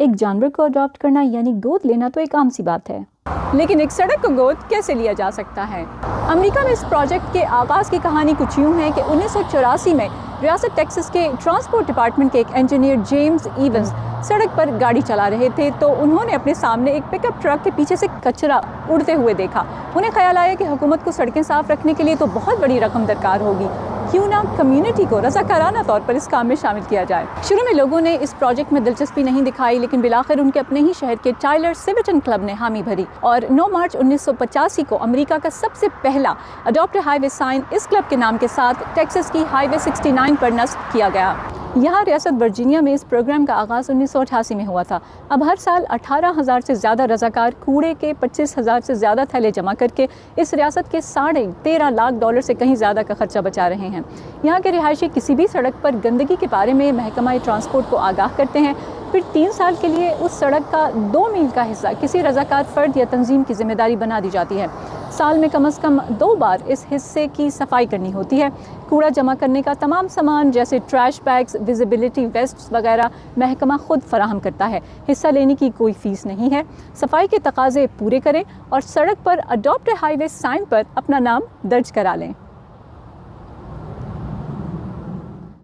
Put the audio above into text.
ایک جانور کو اڈاپٹ کرنا یعنی گود لینا تو ایک عام سی بات ہے، لیکن ایک سڑک کو گود کیسے لیا جا سکتا ہے؟ امریکہ میں اس پروجیکٹ کے آغاز کی کہانی کچھ یوں ہے کہ 1984 میں ریاست ٹیکسس کے ٹرانسپورٹ ڈپارٹمنٹ کے ایک انجینئر جیمز ایونز سڑک پر گاڑی چلا رہے تھے تو انہوں نے اپنے سامنے ایک پک اپ ٹرک کے پیچھے سے کچرا اڑتے ہوئے دیکھا۔ انہیں خیال آیا کہ حکومت کو سڑکیں صاف رکھنے کے لیے تو بہت بڑی رقم درکار ہوگی، کیوں نہ کمیونٹی کو رضاکارانہ طور پر اس کام میں شامل کیا جائے۔ شروع میں لوگوں نے اس پروجیکٹ میں دلچسپی نہیں دکھائی، لیکن بالآخر ان کے اپنے ہی شہر کے ٹائلر سیوٹن کلب نے حامی بھری اور 9 مارچ 1985 کو امریکہ کا سب سے پہلا اڈاپٹ ہائی وے سائن اس کلب کے نام کے ساتھ ٹیکسس کی ہائی وے 69 پر نصب کیا گیا۔ یہاں ریاست ورجینیا میں اس پروگرام کا آغاز 1988 میں ہوا تھا۔ اب ہر سال 18,000 سے زیادہ رضاکار کوڑے کے 25,000 سے زیادہ تھیلے جمع کر کے اس ریاست کے $13.5 لاکھ سے کہیں زیادہ کا خرچہ بچا رہے ہیں۔ یہاں کے رہائشی کسی بھی سڑک پر گندگی کے بارے میں محکمہ ٹرانسپورٹ کو آگاہ کرتے ہیں، پھر 3 سال کے لیے اس سڑک کا 2 میل کا حصہ کسی رضاکار فرد یا تنظیم کی ذمہ داری بنا دی جاتی ہے۔ سال میں کم از کم 2 بار اس حصے کی صفائی کرنی ہوتی ہے۔ کوڑا جمع کرنے کا تمام سامان جیسے ٹریش بیگز، ویزیبلٹی ویسٹس وغیرہ محکمہ خود فراہم کرتا ہے۔ حصہ لینے کی کوئی فیس نہیں ہے۔ صفائی کے تقاضے پورے کریں اور سڑک پر اڈاپٹ ہائی وے سائن پر اپنا نام درج کرا لیں۔